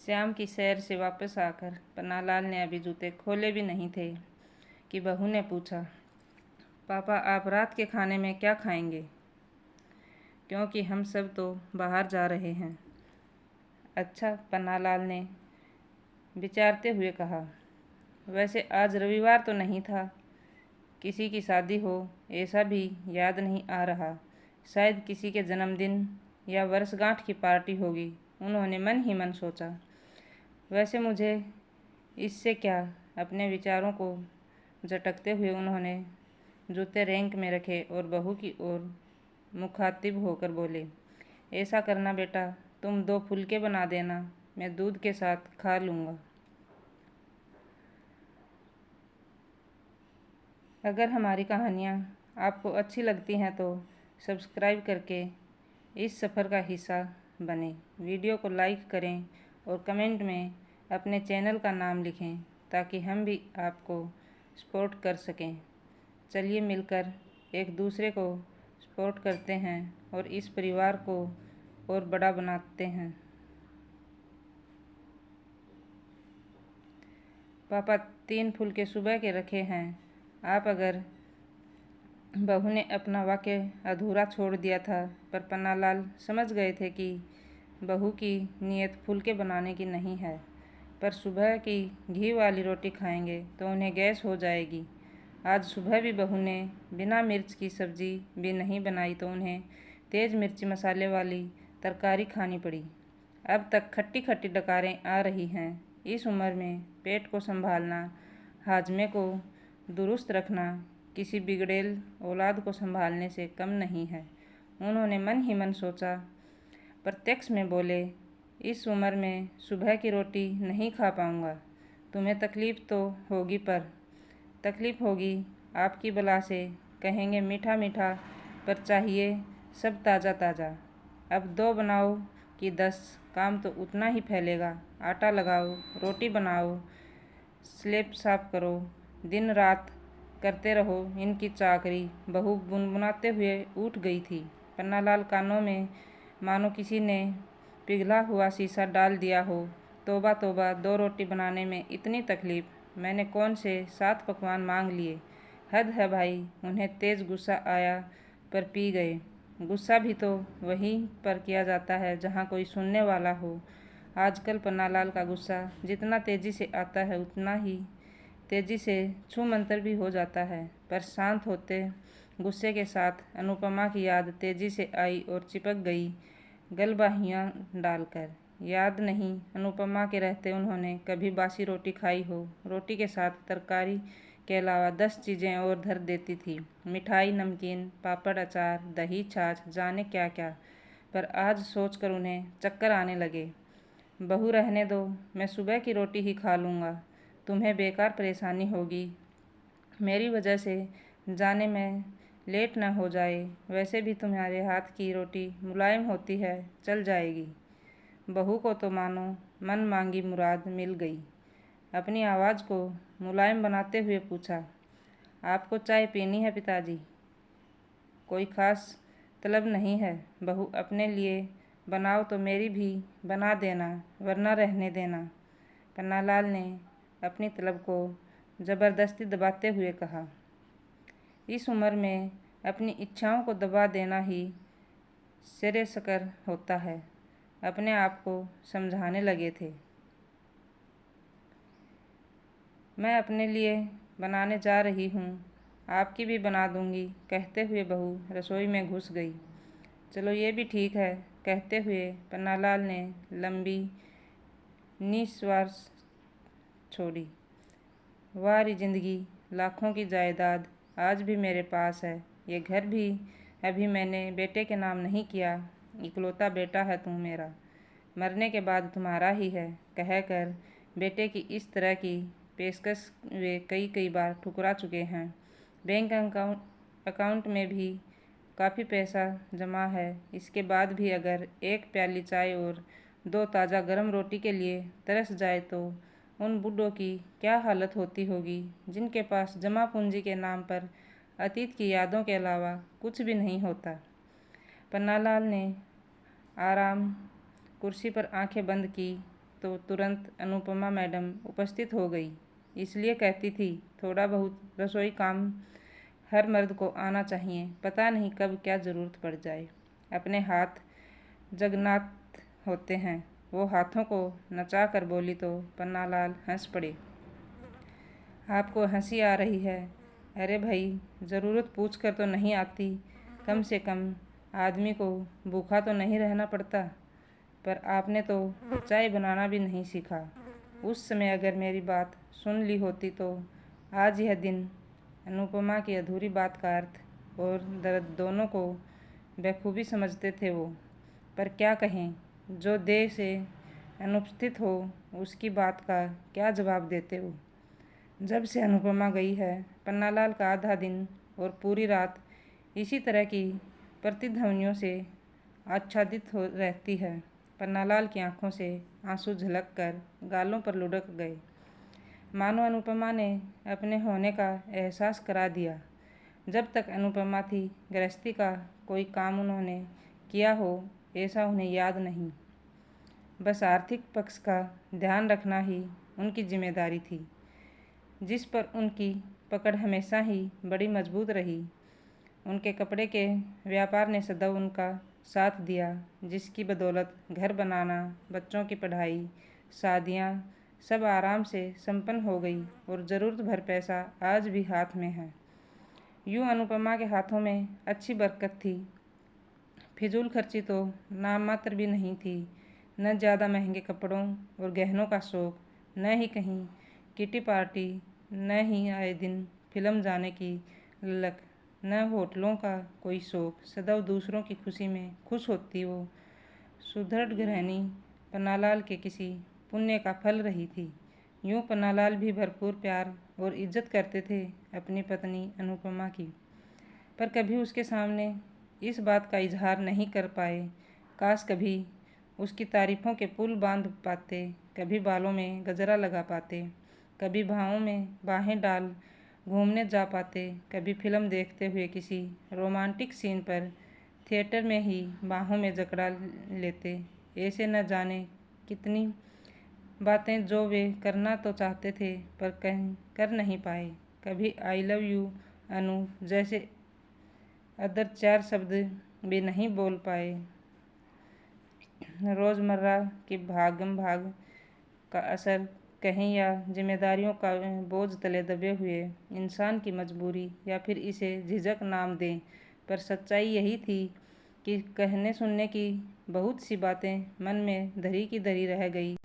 श्याम की सैर से वापस आकर पन्नालाल ने अभी जूते खोले भी नहीं थे कि बहू ने पूछा, पापा आप रात के खाने में क्या खाएंगे? क्योंकि हम सब तो बाहर जा रहे हैं। अच्छा, पन्नालाल ने विचारते हुए कहा। वैसे आज रविवार तो नहीं था। किसी की शादी हो ऐसा भी याद नहीं आ रहा। शायद किसी के जन्मदिन या वर्षगांठ की पार्टी होगी, उन्होंने मन ही मन सोचा। वैसे मुझे इससे क्या? अपने विचारों को झटकते हुए उन्होंने जूते रैंक में रखे और बहू की ओर मुखातिब होकर बोले, ऐसा करना बेटा, तुम 2 फुलके बना देना, मैं दूध के साथ खा लूँगा। अगर हमारी कहानियाँ आपको अच्छी लगती हैं तो सब्सक्राइब करके इस सफ़र का हिस्सा बने। वीडियो को लाइक करें और कमेंट में अपने चैनल का नाम लिखें ताकि हम भी आपको सपोर्ट कर सकें। चलिए मिलकर एक दूसरे को सपोर्ट करते हैं और इस परिवार को और बड़ा बनाते हैं। पापा 3 फुलके सुबह के रखे हैं। आप अगर बहू ने अपना वाक्य अधूरा छोड़ दिया था, पर पन्नालाल समझ गए थे कि बहू की नीयत फुलके बनाने की नहीं है, पर सुबह की घी वाली रोटी खाएंगे तो उन्हें गैस हो जाएगी। आज सुबह भी बहू ने बिना मिर्च की सब्जी भी नहीं बनाई तो उन्हें तेज़ मिर्ची मसाले वाली तरकारी खानी पड़ी। अब तक खट्टी खट्टी डकारें आ रही हैं। इस उम्र में पेट को संभालना, हाजमे को दुरुस्त रखना किसी बिगड़ेल औलाद को संभालने से कम नहीं है। उन्होंने मन ही मन सोचा। प्रत्यक्ष में बोले, इस उम्र में सुबह की रोटी नहीं खा पाऊँगा। तुम्हें तकलीफ़ तो होगी, पर तकलीफ़ होगी आपकी बला से। कहेंगे मीठा मीठा, पर चाहिए सब ताज़ा ताज़ा। अब 2 बनाओ कि 10, काम तो उतना ही फैलेगा। आटा लगाओ, रोटी बनाओ, स्लेब साफ करो, दिन रात करते रहो इनकी चाकरी। बहू गुनगुनाते हुए उठ गई थी। पन्नालाल कानों में मानो किसी ने पिघला हुआ शीशा डाल दिया हो। तौबा तौबा, 2 रोटी बनाने में इतनी तकलीफ़? मैंने कौन से 7 पकवान मांग लिए? हद है भाई। उन्हें तेज़ गुस्सा आया, पर पी गए। गुस्सा भी तो वहीं पर किया जाता है जहाँ कोई सुनने वाला हो। आजकल पन्नालाल का गुस्सा जितना तेज़ी से आता है उतना ही तेज़ी से छूमंतर भी हो जाता है। पर शांत होते गुस्से के साथ अनुपमा की याद तेज़ी से आई और चिपक गई गलबाहियाँ डालकर। याद नहीं अनुपमा के रहते उन्होंने कभी बासी रोटी खाई हो। रोटी के साथ तरकारी के अलावा 10 चीज़ें और धर देती थी, मिठाई, नमकीन, पापड़, अचार, दही, छाछ, जाने क्या क्या। पर आज सोचकर उन्हें चक्कर आने लगे। बहू रहने दो, मैं सुबह की रोटी ही खा लूँगा। तुम्हें बेकार परेशानी होगी, मेरी वजह से जाने में लेट न हो जाए। वैसे भी तुम्हारे हाथ की रोटी मुलायम होती है, चल जाएगी। बहू को तो मानो मन मांगी मुराद मिल गई। अपनी आवाज़ को मुलायम बनाते हुए पूछा, आपको चाय पीनी है पिताजी? कोई ख़ास तलब नहीं है। बहू अपने लिए बनाओ तो मेरी भी बना देना, वरना रहने देना। पन्नालाल ने अपनी तलब को ज़बरदस्ती दबाते हुए कहा। इस उम्र में अपनी इच्छाओं को दबा देना ही सिरे-सकर होता है। अपने आप को समझाने लगे थे। मैं अपने लिए बनाने जा रही हूँ, आपकी भी बना दूँगी, कहते हुए बहू रसोई में घुस गई। चलो ये भी ठीक है, कहते हुए पन्नालाल ने लंबी निश्वास छोड़ी। वाह री जिंदगी, लाखों की जायदाद आज भी मेरे पास है। ये घर भी अभी मैंने बेटे के नाम नहीं किया। इकलौता बेटा है तू मेरा, मरने के बाद तुम्हारा ही है, कहकर बेटे की इस तरह की पेशकश वे कई कई बार ठुकरा चुके हैं। बैंक अकाउंट में भी काफ़ी पैसा जमा है। इसके बाद भी अगर एक प्याली चाय और 2 ताज़ा गर्म रोटी के लिए तरस जाए तो उन बूढ़ों की क्या हालत होती होगी जिनके पास जमा पूंजी के नाम पर अतीत की यादों के अलावा कुछ भी नहीं होता। पन्नालाल ने आराम कुर्सी पर आंखें बंद की तो तुरंत अनुपमा मैडम उपस्थित हो गई। इसलिए कहती थी, थोड़ा बहुत रसोई काम हर मर्द को आना चाहिए, पता नहीं कब क्या ज़रूरत पड़ जाए। अपने हाथ जगन्नाथ होते हैं। वो हाथों को नचा कर बोली तो पन्नालाल हंस पड़े। आपको हंसी आ रही है? अरे भाई, ज़रूरत पूछ कर तो नहीं आती। कम से कम आदमी को भूखा तो नहीं रहना पड़ता। पर आपने तो चाय बनाना भी नहीं सीखा। उस समय अगर मेरी बात सुन ली होती तो आज यह दिन। अनुपमा की अधूरी बात का अर्थ और दर्द दोनों को बखूबी समझते थे वो। पर क्या कहें, जो देह से अनुपस्थित हो उसकी बात का क्या जवाब देते वो। जब से अनुपमा गई है, पन्नालाल का आधा दिन और पूरी रात इसी तरह की प्रतिध्वनियों से आच्छादित हो रहती है। पन्नालाल की आंखों से आंसू झलक कर गालों पर लुढ़क गए, मानो अनुपमा ने अपने होने का एहसास करा दिया। जब तक अनुपमा थी, गृहस्थी का कोई काम उन्होंने किया हो ऐसा उन्हें याद नहीं। बस आर्थिक पक्ष का ध्यान रखना ही उनकी जिम्मेदारी थी, जिस पर उनकी पकड़ हमेशा ही बड़ी मजबूत रही। उनके कपड़े के व्यापार ने सदैव उनका साथ दिया, जिसकी बदौलत घर बनाना, बच्चों की पढ़ाई, शादियां सब आराम से संपन्न हो गई और ज़रूरत भर पैसा आज भी हाथ में है। यूँ अनुपमा के हाथों में अच्छी बरकत थी। फिजूल खर्ची तो नाम मात्र भी नहीं थी। न ज़्यादा महंगे कपड़ों और गहनों का शौक, न ही कहीं किटी पार्टी, न ही आए दिन फिल्म जाने की ललक, न होटलों का कोई शौक। सदैव दूसरों की खुशी में खुश होती वो सुदृढ़ गृहिणी पन्नालाल के किसी पुण्य का फल रही थी। यूँ पन्नालाल भी भरपूर प्यार और इज्जत करते थे अपनी पत्नी अनुपमा की, पर कभी उसके सामने इस बात का इजहार नहीं कर पाए। काश कभी उसकी तारीफों के पुल बांध पाते, कभी बालों में गजरा लगा पाते, कभी भावों में बाहें डाल घूमने जा पाते, कभी फिल्म देखते हुए किसी रोमांटिक सीन पर थिएटर में ही बाहों में जकड़ा लेते। ऐसे न जाने कितनी बातें जो वे करना तो चाहते थे पर कहीं कर नहीं पाए। कभी आई लव यू अनु जैसे अदर 4 शब्द भी नहीं बोल पाए। रोज़मर्रा की भागम भाग का असर कहीं, या जिम्मेदारियों का बोझ तले दबे हुए इंसान की मजबूरी, या फिर इसे झिझक नाम दें, पर सच्चाई यही थी कि कहने सुनने की बहुत सी बातें मन में धरी की धरी रह गई,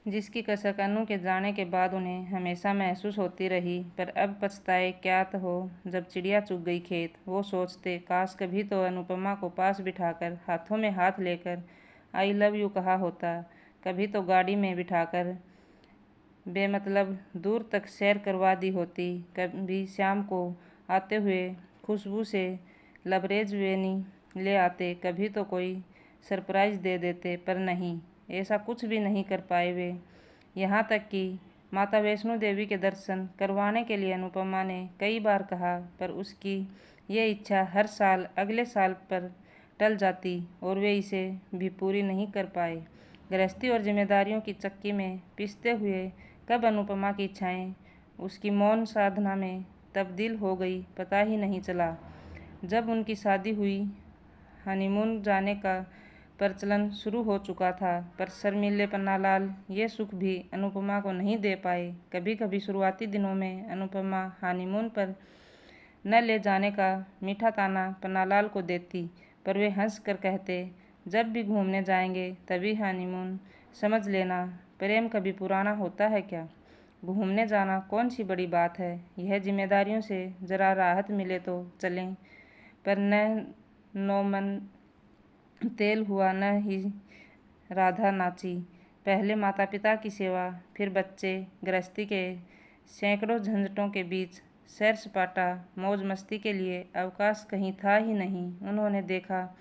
जिसकी कसक अनु के जाने के बाद उन्हें हमेशा महसूस होती रही। पर अब पछताए क्या हो जब चिड़िया चुग गई खेत। वो सोचते, काश कभी तो अनुपमा को पास बिठाकर हाथों में हाथ लेकर आई लव यू कहा होता, कभी तो गाड़ी में बिठाकर बेमतलब दूर तक सैर करवा दी होती, कभी शाम को आते हुए खुशबू से लबरेज वेनी ले आते, कभी तो कोई सरप्राइज़ दे देते। पर नहीं, ऐसा कुछ भी नहीं कर पाए वे। यहाँ तक कि माता वैष्णो देवी के दर्शन करवाने के लिए अनुपमा ने कई बार कहा, पर उसकी ये इच्छा हर साल अगले साल पर टल जाती और वे इसे भी पूरी नहीं कर पाए। गृहस्थी और जिम्मेदारियों की चक्की में पिसते हुए कब अनुपमा की इच्छाएं उसकी मौन साधना में तब्दील हो गई, पता ही नहीं चला। जब उनकी शादी हुई, हनीमून जाने का प्रचलन शुरू हो चुका था, पर शर्मीले पन्नालाल ये सुख भी अनुपमा को नहीं दे पाए। कभी कभी शुरुआती दिनों में अनुपमा हनीमून पर न ले जाने का मीठा ताना पन्नालाल को देती, पर वे हंस कर कहते, जब भी घूमने जाएंगे तभी हनीमून, समझ लेना। प्रेम कभी पुराना होता है क्या? घूमने जाना कौन सी बड़ी बात है? यह जिम्मेदारियों से जरा राहत मिले तो चलें, पर न नौमन तेल हुआ, न ही राधा नाची। पहले माता पिता की सेवा, फिर बच्चे, गृहस्थी के सैकड़ों झंझटों के बीच सैर सपाटा, मौज मस्ती के लिए अवकाश कहीं था ही नहीं। उन्होंने देखा,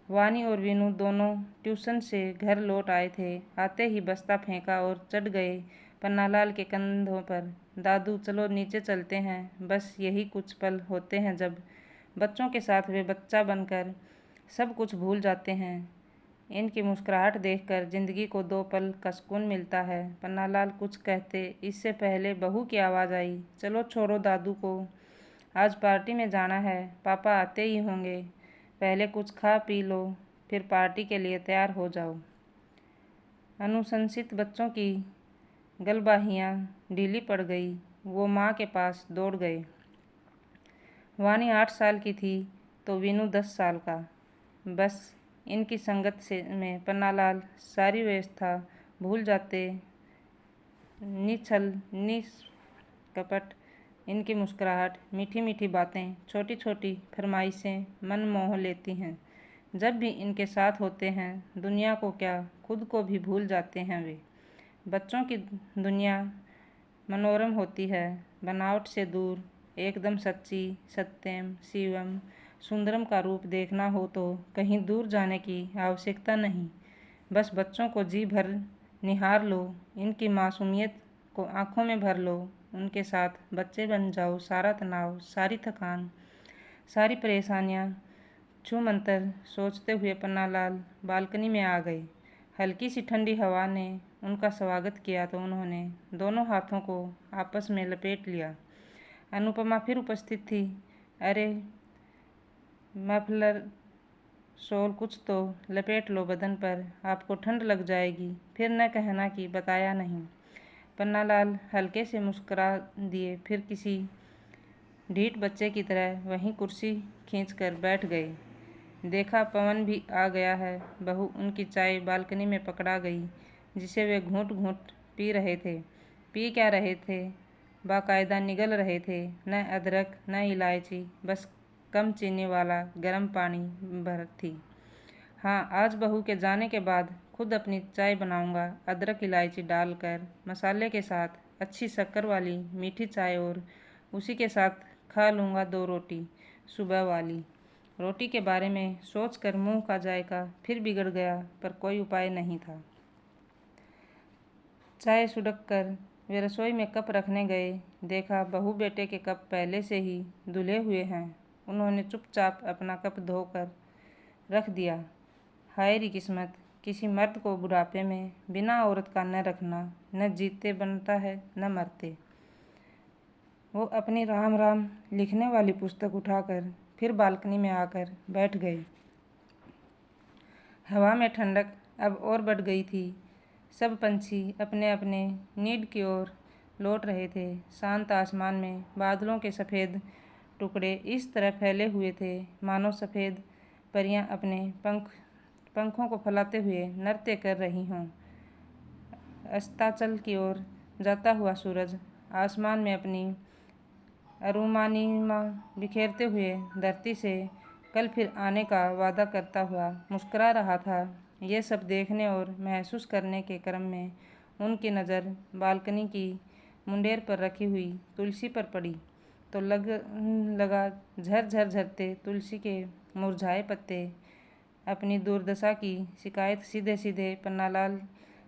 वानी और वीनू दोनों ट्यूशन से घर लौट आए थे। आते ही बस्ता फेंका और चढ़ गए पन्नालाल के कंधों पर। दादू चलो नीचे चलते हैं। बस यही कुछ पल होते हैं जब बच्चों के साथ वे बच्चा बनकर सब कुछ भूल जाते हैं। इनकी मुस्कुराहट देखकर जिंदगी को 2 पल का सुकून मिलता है। पन्नालाल कुछ कहते इससे पहले बहू की आवाज़ आई, चलो छोड़ो दादू को, आज पार्टी में जाना है, पापा आते ही होंगे, पहले कुछ खा पी लो, फिर पार्टी के लिए तैयार हो जाओ। अनुशंसित बच्चों की गलबाहियाँ ढीली पड़ गई। वो माँ के पास दौड़ गए। वानी 8 साल की थी तो वीनू 10 साल का। बस इनकी संगत से में पन्नालाल सारी व्यवस्था भूल जाते। निछल निष्कपट इनकी मुस्कुराहट, मीठी मीठी बातें, छोटी छोटी फरमाइशें मन मोह लेती हैं। जब भी इनके साथ होते हैं दुनिया को क्या खुद को भी भूल जाते हैं वे। बच्चों की दुनिया मनोरम होती है, बनावट से दूर, एकदम सच्ची, सत्यम शिवम सुंदरम का रूप देखना हो तो कहीं दूर जाने की आवश्यकता नहीं। बस बच्चों को जी भर निहार लो, इनकी मासूमियत को आंखों में भर लो, उनके साथ बच्चे बन जाओ। सारा तनाव, सारी थकान, सारी परेशानियाँ छू मंतर सोचते हुए पन्नालाल बालकनी में आ गए। हल्की सी ठंडी हवा ने उनका स्वागत किया तो उन्होंने दोनों हाथों को आपस में लपेट लिया। अनुपमा फिर उपस्थित थी। अरे मफलर शॉल कुछ तो लपेट लो बदन पर, आपको ठंड लग जाएगी, फिर न कहना कि बताया नहीं। पन्नालाल हल्के से मुस्कुरा दिए, फिर किसी ढीठ बच्चे की तरह वहीं कुर्सी खींचकर बैठ गए। देखा पवन भी आ गया है। बहू उनकी चाय बालकनी में पकड़ा गई, जिसे वे घूंट घूंट पी रहे थे। पी क्या रहे थे, बाकायदा निगल रहे थे। न अदरक न इलायची, बस कम चीनी वाला गर्म पानी भर थी। हाँ, आज बहू के जाने के बाद खुद अपनी चाय बनाऊंगा, अदरक इलायची डालकर मसाले के साथ, अच्छी शक्कर वाली मीठी चाय, और उसी के साथ खा लूँगा 2 रोटी सुबह वाली। रोटी के बारे में सोचकर मुंह का जायका फिर बिगड़ गया, पर कोई उपाय नहीं था। चाय सुड़क कर वे रसोई में कप रखने गए। देखा बहू बेटे के कप पहले से ही धुले हुए हैं। उन्होंने चुपचाप अपना कप धोकर रख दिया। हाय री किस्मत, किसी मर्द को बुढ़ापे में बिना औरत का न रखना, न जीते बनता है न मरते। वो अपनी राम राम लिखने वाली पुस्तक उठाकर फिर बालकनी में आकर बैठ गए। हवा में ठंडक अब और बढ़ गई थी। सब पंछी अपने अपने नीड की ओर लौट रहे थे। शांत आसमान में बादलों के सफ़ेद टुकड़े इस तरह फैले हुए थे मानो सफ़ेद परियां अपने पंखों को फैलाते हुए नृत्य कर रही हों। अस्ताचल की ओर जाता हुआ सूरज आसमान में अपनी अरुमानिमा बिखेरते हुए धरती से कल फिर आने का वादा करता हुआ मुस्कुरा रहा था। ये सब देखने और महसूस करने के क्रम में उनकी नज़र बालकनी की मुंडेर पर रखी हुई तुलसी पर पड़ी तो लगा झरझर झरते तुलसी के मुरझाए पत्ते अपनी दुर्दशा की शिकायत सीधे सीधे पन्नालाल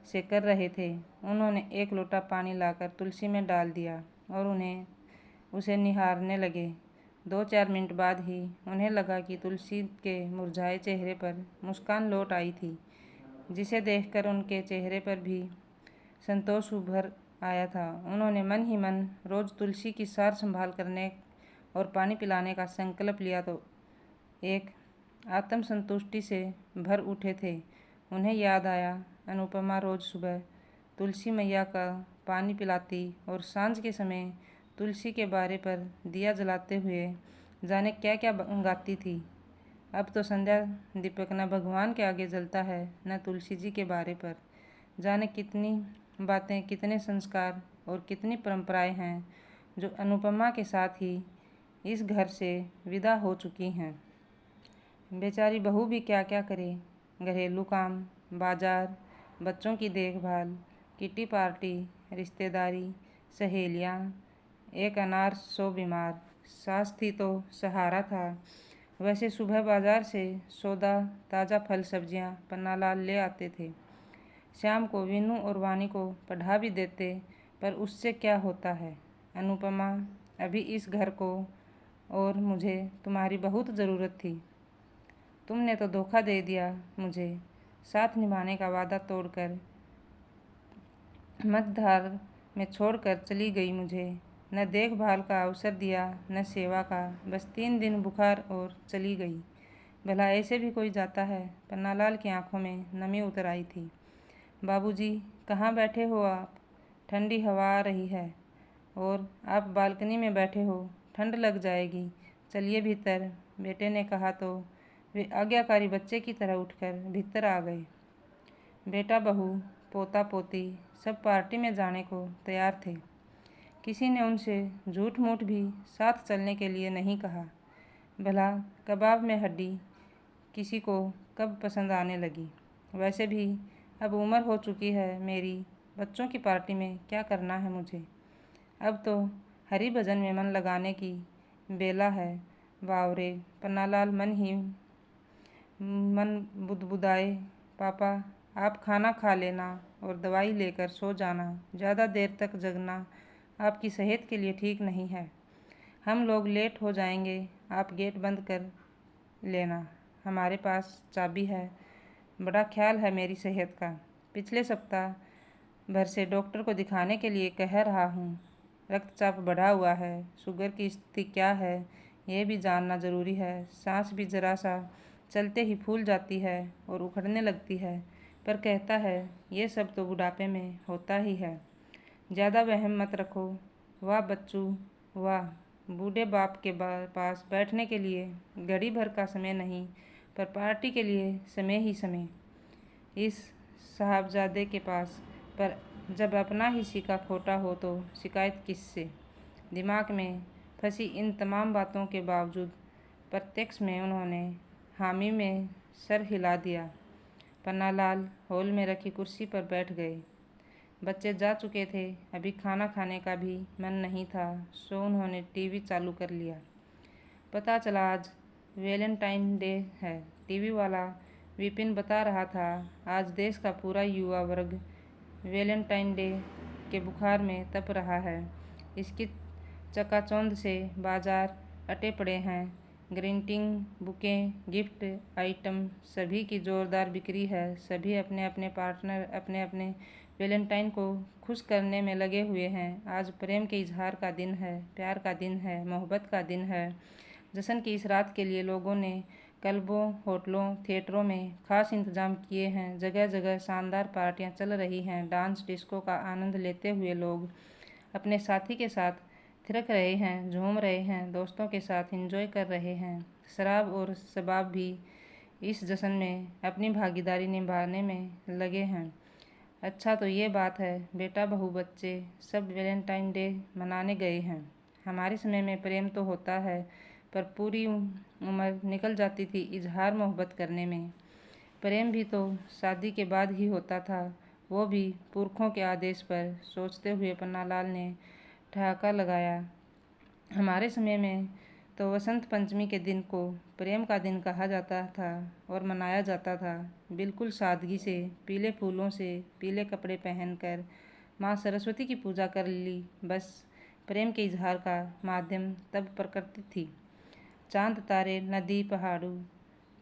से कर रहे थे। उन्होंने 1 लोटा पानी लाकर तुलसी में डाल दिया और उसे निहारने लगे। 2-4 मिनट बाद ही उन्हें लगा कि तुलसी के मुरझाए चेहरे पर मुस्कान लौट आई थी, जिसे देखकर उनके चेहरे पर भी संतोष उभर आया था। उन्होंने मन ही मन रोज़ तुलसी की सार संभाल करने और पानी पिलाने का संकल्प लिया तो एक आत्मसंतुष्टि से भर उठे थे। उन्हें याद आया, अनुपमा रोज़ सुबह तुलसी मैया का पानी पिलाती और सांझ के समय तुलसी के बारे पर दिया जलाते हुए जाने क्या क्या गाती थी। अब तो संध्या दीपक न भगवान के आगे जलता है न तुलसी जी के बारे पर। जाने कितनी बातें, कितने संस्कार और कितनी परंपराएं हैं जो अनुपमा के साथ ही इस घर से विदा हो चुकी हैं। बेचारी बहू भी क्या क्या करे, घरेलू काम, बाजार, बच्चों की देखभाल, किटी पार्टी, रिश्तेदारी, सहेलियाँ, एक अनार 100 बीमार। सास थी तो सहारा था। वैसे सुबह बाजार से सौदा, ताज़ा फल सब्जियाँ पन्नालाल ले आते थे। शाम को वीनू और वानी को पढ़ा भी देते, पर उससे क्या होता है। अनुपमा, अभी इस घर को और मुझे तुम्हारी बहुत ज़रूरत थी। तुमने तो धोखा दे दिया मुझे। साथ निभाने का वादा तोड़कर मझधार में छोड़कर चली गई मुझे। न देखभाल का अवसर दिया न सेवा का, बस 3 दिन बुखार और चली गई। भला ऐसे भी कोई जाता है? पन्नालाल की आंखों में नमी उतर आई थी। बाबूजी, कहाँ बैठे हो आप? ठंडी हवा आ रही है और आप बालकनी में बैठे हो, ठंड लग जाएगी। चलिए भीतर, बेटे ने कहा तो वे आज्ञाकारी बच्चे की तरह उठकर भीतर आ गए। बेटा, बहू, पोता पोती सब पार्टी में जाने को तैयार थे। किसी ने उनसे झूठ मूठ भी साथ चलने के लिए नहीं कहा। भला कबाब में हड्डी किसी को कब पसंद आने लगी? वैसे भी अब उम्र हो चुकी है मेरी, बच्चों की पार्टी में क्या करना है मुझे। अब तो हरि भजन में मन लगाने की बेला है। बावरे पन्नालाल मन बुदबुदाए। पापा, आप खाना खा लेना और दवाई लेकर सो जाना। ज़्यादा देर तक जगना आपकी सेहत के लिए ठीक नहीं है। हम लोग लेट हो जाएंगे। आप गेट बंद कर लेना, हमारे पास चाबी है। बड़ा ख्याल है मेरी सेहत का। पिछले सप्ताह भर से डॉक्टर को दिखाने के लिए कह रहा हूँ। रक्तचाप बढ़ा हुआ है, शुगर की स्थिति क्या है ये भी जानना ज़रूरी है। सांस भी ज़रा सा चलते ही फूल जाती है और उखड़ने लगती है, पर कहता है ये सब तो बुढ़ापे में होता ही है। ज़्यादा वहम मत रखो। वाह बच्चू वाह, बूढ़े बाप के पास बैठने के लिए घड़ी भर का समय नहीं, पर पार्टी के लिए समय ही समय। इस साहबजादे के पास, पर जब अपना ही सिक्का खोटा हो तो शिकायत किससे? दिमाग में फंसी इन तमाम बातों के बावजूद प्रत्यक्ष में उन्होंने हामी में सर हिला दिया। पन्नालाल हॉल में रखी कुर्सी पर बैठ गए। बच्चे जा चुके थे, अभी खाना खाने का भी मन नहीं था, सो उन्होंने टीवी चालू कर लिया। पता चला आज वैलेंटाइन डे है। टीवी वाला विपिन बता रहा था आज देश का पूरा युवा वर्ग वैलेंटाइन डे के बुखार में तप रहा है। इसकी चकाचौंध से बाजार अटे पड़े हैं। ग्रीटिंग बुकें, गिफ्ट आइटम सभी की जोरदार बिक्री है। सभी अपने अपने पार्टनर अपने अपने वैलेंटाइन को खुश करने में लगे हुए हैं। आज प्रेम के इजहार का दिन है, प्यार का दिन है, मोहब्बत का दिन है। जश्न की इस रात के लिए लोगों ने क्लबों, होटलों, थिएटरों में खास इंतजाम किए हैं। जगह जगह शानदार पार्टियां चल रही हैं। डांस डिस्को का आनंद लेते हुए लोग अपने साथी के साथ थिरक रहे हैं, झूम रहे हैं, दोस्तों के साथ एंजॉय कर रहे हैं। शराब और शबाब भी इस जश्न में अपनी भागीदारी निभाने में लगे हैं। अच्छा तो ये बात है, बेटा बहू बच्चे सब वैलेंटाइन डे मनाने गए हैं। हमारे समय में प्रेम तो होता है, पर पूरी उम्र निकल जाती थी इजहार मोहब्बत करने में। प्रेम भी तो शादी के बाद ही होता था, वो भी पुरखों के आदेश पर। सोचते हुए पन्नालाल ने ठहाका लगाया। हमारे समय में तो वसंत पंचमी के दिन को प्रेम का दिन कहा जाता था और मनाया जाता था, बिल्कुल सादगी से, पीले फूलों से, पीले कपड़े पहनकर माँ सरस्वती की पूजा कर ली। बस प्रेम के इजहार का माध्यम तब प्रकृति थी। चांद तारे, नदी, पहाड़ों,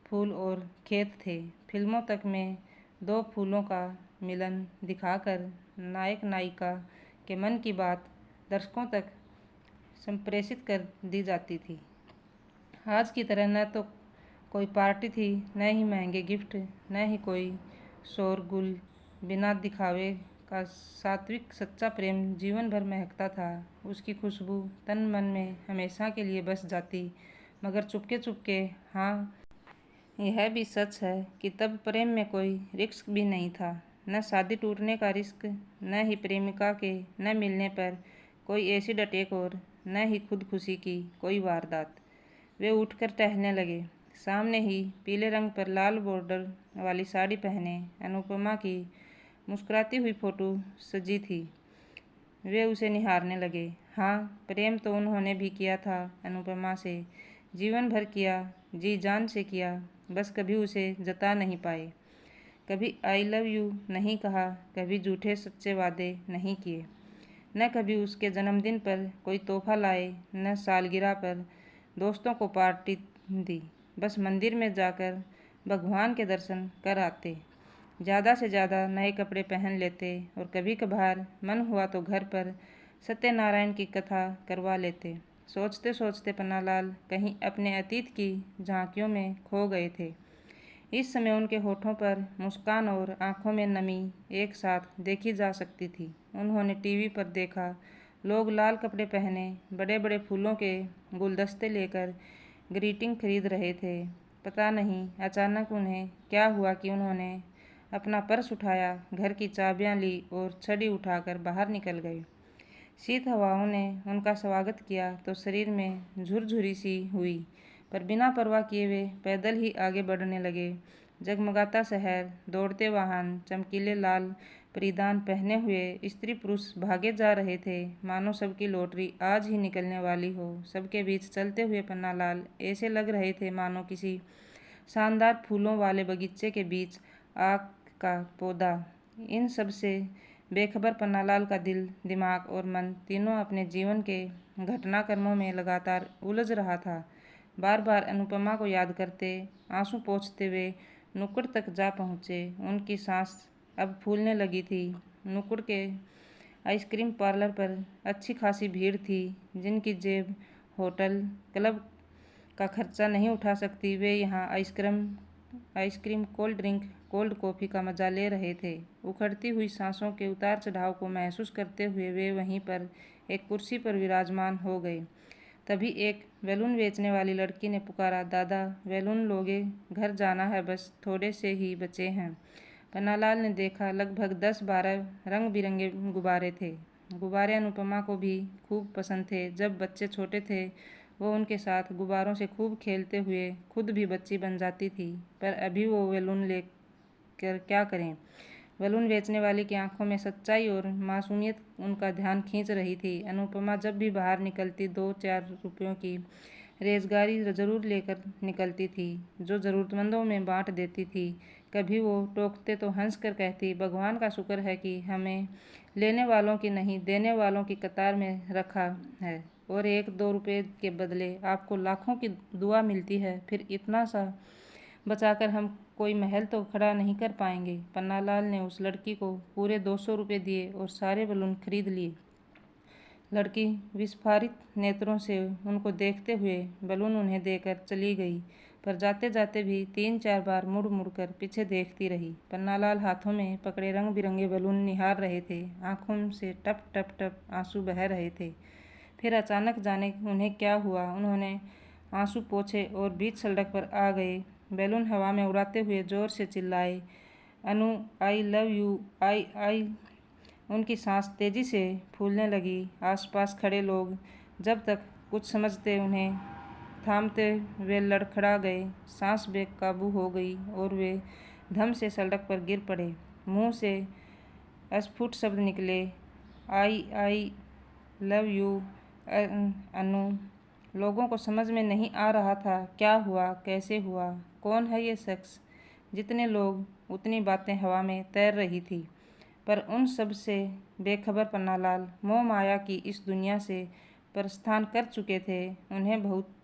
फूल और खेत थे। फिल्मों तक में दो फूलों का मिलन दिखाकर नायक नायिका के मन की बात दर्शकों तक संप्रेषित कर दी जाती थी। आज की तरह न तो कोई पार्टी थी, न ही महंगे गिफ्ट, न ही कोई शोरगुल। बिना दिखावे का सात्विक सच्चा प्रेम जीवन भर महकता था। उसकी खुशबू तन मन में हमेशा के लिए बस जाती। मगर चुपके चुपके, हाँ यह भी सच है कि तब प्रेम में कोई रिस्क भी नहीं था। न शादी टूटने का रिस्क, न ही प्रेमिका के न मिलने पर कोई एसिड अटैक और न ही खुदकुशी की कोई वारदात। वे उठकर टहलने लगे। सामने ही पीले रंग पर लाल बॉर्डर वाली साड़ी पहने अनुपमा की मुस्कुराती हुई फोटो सजी थी। वे उसे निहारने लगे। हाँ, प्रेम तो उन्होंने भी किया था अनुपमा से, जीवन भर किया, जी जान से किया, बस कभी उसे जता नहीं पाए। कभी आई लव यू नहीं कहा, कभी झूठे सच्चे वादे नहीं किए, न कभी उसके जन्मदिन पर कोई तोहफा लाए, न सालगिरह पर दोस्तों को पार्टी दी। बस मंदिर में जाकर भगवान के दर्शन कर आते। ज़्यादा से ज़्यादा नए कपड़े पहन लेते और कभी कभार मन हुआ तो घर पर सत्यनारायण की कथा करवा लेते। सोचते सोचते पन्नालाल कहीं अपने अतीत की झांकियों में खो गए थे। इस समय उनके होठों पर मुस्कान और आंखों में नमी एक साथ देखी जा सकती थी। उन्होंने टीवी पर देखा, लोग लाल कपड़े पहने बड़े बड़े फूलों के गुलदस्ते लेकर ग्रीटिंग खरीद रहे थे। पता नहीं अचानक उन्हें क्या हुआ कि उन्होंने अपना पर्स उठाया, घर की चाबियां ली और छड़ी उठाकर बाहर निकल गए। शीत हवाओं ने उनका स्वागत किया तो शरीर में झुरझुरी सी हुई, पर बिना परवाह किए वे पैदल ही आगे बढ़ने लगे। जगमगाता शहर, दौड़ते वाहन, चमकीले लाल परिधान पहने हुए स्त्री पुरुष भागे जा रहे थे, मानो सबकी लॉटरी आज ही निकलने वाली हो। सबके बीच चलते हुए पन्नालाल ऐसे लग रहे थे मानो किसी शानदार फूलों वाले बगीचे के बीच आग का पौधा। इन सब से बेखबर पन्नालाल का दिल, दिमाग और मन तीनों अपने जीवन के घटनाक्रमों में लगातार उलझ रहा था। बार बार अनुपमा को याद करते, आंसू पोंछते हुए नुक्कड़ तक जा पहुँचे। उनकी सांस अब फूलने लगी थी। नुक्कड़ के आइसक्रीम पार्लर पर अच्छी खासी भीड़ थी। जिनकी जेब होटल क्लब का खर्चा नहीं उठा सकती, वे यहाँ ice cream, cold drink, cold coffee का मजा ले रहे थे। उखड़ती हुई सांसों के उतार चढ़ाव को महसूस करते हुए वे वहीं पर एक कुर्सी पर विराजमान हो गए। तभी एक बैलून बेचने वाली लड़की ने पुकारा, दादा बैलून लोगे? घर जाना है, बस थोड़े से ही बचे हैं। पन्नालाल ने देखा, लगभग 10-12 रंग बिरंगे गुब्बारे थे। गुब्बारे अनुपमा को भी खूब पसंद थे। जब बच्चे छोटे थे वो उनके साथ गुब्बारों से खूब खेलते हुए खुद भी बच्ची बन जाती थी, पर अभी वो बैलून लेकर क्या करें। बैलून बेचने वाले की आंखों में सच्चाई और मासूमियत उनका ध्यान खींच रही थी। अनुपमा जब भी बाहर निकलती 2-4 रुपयों की रेज़गारी जरूर लेकर निकलती थी, जो ज़रूरतमंदों में बांट देती थी। कभी वो टोकते तो हंस कर कहती, भगवान का शुक्र है कि हमें लेने वालों की नहीं, देने वालों की कतार में रखा है, और 1-2 रुपये के बदले आपको लाखों की दुआ मिलती है। फिर इतना सा बचाकर हम कोई महल तो खड़ा नहीं कर पाएंगे। पन्नालाल ने उस लड़की को पूरे 200 रुपये दिए और सारे बैलून खरीद लिए। लड़की विस्फारित नेत्रों से उनको देखते हुए बैलून उन्हें देकर चली गई, पर जाते जाते भी 3-4 बार मुड़ मुड़ कर पीछे देखती रही। पन्नालाल हाथों में पकड़े रंग बिरंगे बैलून निहार रहे थे। आंखों से टप टप टप आंसू बह रहे थे। फिर अचानक जाने उन्हें क्या हुआ, उन्होंने आंसू पोंछे और बीच सड़क पर आ गए। बैलून हवा में उड़ाते हुए जोर से चिल्लाए, अनु आई लव यू, आई। उनकी सांस तेजी से फूलने लगी। आसपास खड़े लोग जब तक कुछ समझते उन्हें थामते वे लड़खड़ा गए। सांस बेकाबू हो गई और वे धम से सड़क पर गिर पड़े। मुंह से अस्फुट शब्द निकले, आई लव यू अनु। लोगों को समझ में नहीं आ रहा था क्या हुआ, कैसे हुआ, कौन है ये शख्स। जितने लोग उतनी बातें हवा में तैर रही थी, पर उन सब से बेखबर पन्नालाल मोह माया की इस दुनिया से प्रस्थान कर चुके थे। उन्हें बहुत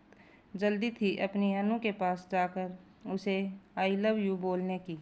जल्दी थी अपनी अनु के पास जाकर उसे आई लव यू बोलने की।